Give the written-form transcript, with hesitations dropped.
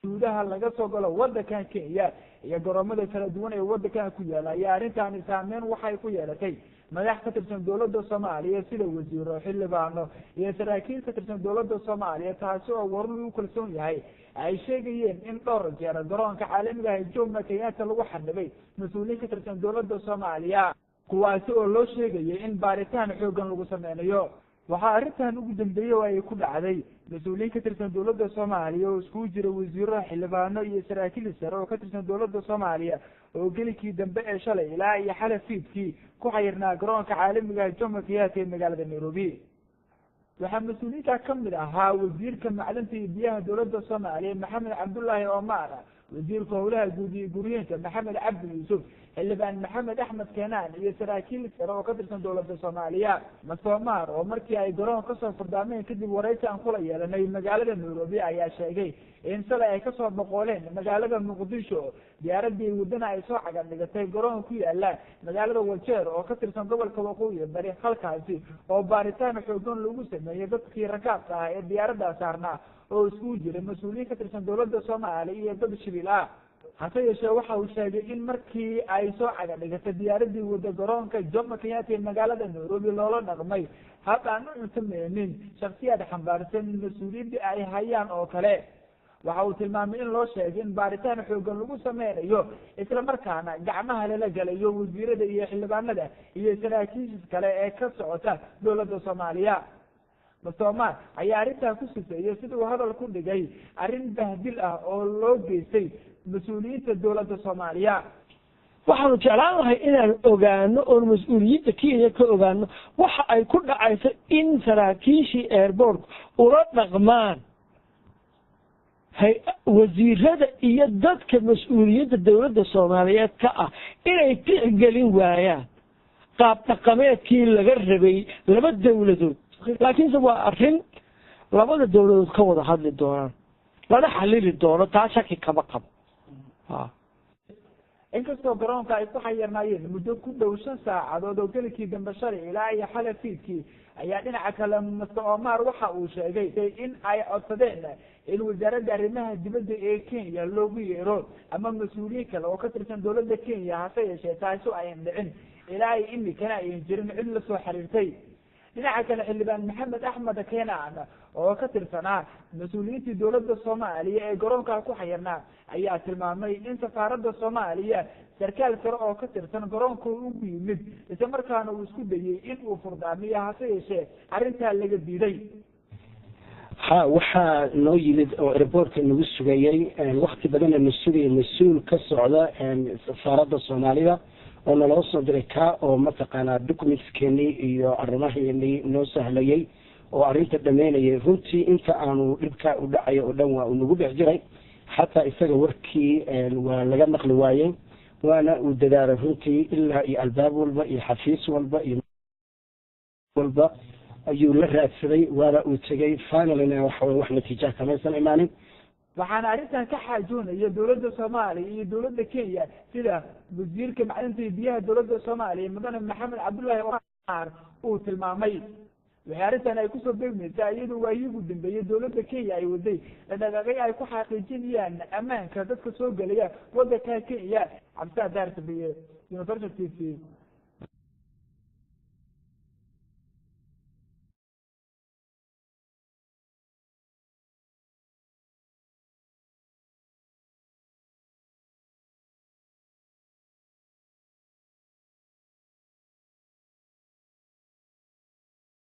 xuduudaha laga soo galo waddankan Kenya iyo garoomada kala duwan ee waddankan ku yaala ayaa arrintan saameyn waxay ku yeelatay madax ka tirsan dowladda Soomaaliya sida wasiiro xildhibaano iyo saraakiil ka tirsan dowladda Soomaaliya taasi oo war lagu kalsoon yahay ay sheegayeen in dhowr jeer garoonka caalamiga ah ee Jomo Kenyatta lagu xadibay mas'uuliyiin ka tirsan dowladda Soomaaliya kuwaasi oo loo sheegayay in baaritaan xoogan lagu sameynayo waxaa arrintan ugu dambeeyay oo ay ku dhacday mas'uuliyiin ka tirsan dowladda Soomaaliya oo isku jira wasiiro xildhibaano iyo saraakiil sare oo ka tirsan dowladda Soomaaliya oo gelikii dambe ee shalay ilaa iyo xalafiidkii ku xayirnaa garoonka caalamiga ah Jomo Kenyatta ee magaalada Nairobi waxaa mas'uuliyiinta ka mid ahaa wasiirka macdanta iyo biyaha dowladda Soomaaliya Maxamed Cabdullaahi Omar wasiirka howlaha guud iyo guryeynta Maxamed Cabdi Yuusuf xildhibaan Maxamed Axmed Keenaan iyo saraakiil sare oo ka tirsan dowladda Soomaaliya Omar oo markii ay garoon ka soo furdaameen kadib wareysi aan kula yeelanay magaalada Nairobi ayaa sheegay in shalay ay ka soo boqoleen magaalada Muqdisho diyaaradii wadana ay soo cagan dhigatay garoon ku yaala magaalada Wajeer oo ka tirsan gobolka Waqooyi bari halkaasi oo baaritaan xoogan lagu sameeyay dadkii rakaabka ah ee diyaaradda saarnaa oo isku jira mas'uuliyiin ka tirsan dowladda Soomaaliya iyo dad shil ah hase yeeshee waxa uu sheegay in markii ay soo cagan dhigatay diyaaradii wada garoonka Jomo Kenyatta ee magaalada Nairobi loola dhaqmay haddaan u sameynin shakhsiyaad xambaarsan mas'uuliyadda ay hayaan oo kale waxa uu tilmaamay in loo sheegay in baaritaan xoogan lagu sameynayo isla markaana gacmaha lala galayo wasiirada iyo xildhibaanada iyo saraakiisha kale ee ka socota dowladda Soomaaliya Omar ayaa arrintan ku sifeeyay sida uu hadal ku dhigay arrin bahdil ah oo loo geystay mas'uuliyiinta dowladda Soomaaliya waxaanu jeclaan lahay inaan ogaano oo mas'uuliyiinta Kenya ka ogaano waxa ay ku dhacayso in saraakiishii airport ula dhaqmaan wasiirada iyo dadka mas'uuliyiinta dowladda Soomaaliyeed ka ah inay tixgelin waayaan qaab dhaqameedkii laga rabay laba dowladood laakiinse waa arrin labada dowladood ka wada hadli doonaan lana xalili doono taa shaki kama qabo inkastoo garoonka ay ku xayirnaayeen muddo ku dhow 5 saacadood oo gelikii dambe shalay ilaa iyo xalafiidkii ayaa dhinaca kale Omar waxa uu sheegay in ay codsadeen in wasaaradda arrimaha dibadda ee Kenya loogu yeero ama mas'uuliyiin kale oo ka tirsan dowladda Kenya hase yeeshee taasi ay dhicin ilaa ay imikana ay jirin cid la soo xiriirtay dhinaca kale xildhibaan Maxamed Axmed Keenaan oo ka tirsanaa mas'uuliyiinta dowladda Soomaaliya ee garoonka ku xayirnaa ayaa tilmaamay in safaaradda Soomaaliya sarkaal sare oo ka tirsan garoonka ugu yimid isla markaana uu isku dayay in uu furdaamiyo hase yeeshee arrintaa laga diiday waxaa noo yimid oo airportka nagu sugayay waqti badan la sugayay mas'uul ka socda safaaradda Soomaaliya oo naloo soo diray ka oo mataqaanaa documentskeeni iyo arrimaheeni noo sahlayay oo arrinta dhameynayay runtii inta aanu dhibka u dhacayo oo dhan waa uu nagu dhex jiray xataa isaga warkii waa laga naqli waayay waana uu dadaalay runtii ilaa iyo albaab walba iyo xafiis walba iyo walba ayuu la raadsaday waana uu tegay finally wax natiijo kamaysan imaanin waxaana arrintan ka xaajoonaya dowladda Soomaaliya iyo dowladda Kenya sida wasiirka macdanta iyo biyaha dowladda Soomaaliya mudane Maxamed Cabdullaahi Omar uu tilmaamay waxay arrintan ay kusoo beegmaysaa iyadoo waayii ugu dambeeyay dowladda Kenya ay waday dhaqdhaqaaqyo ay ku xaqiijinayaan ammaanka dadka soo galaya waddanka Kenya cabsi daarta biyo University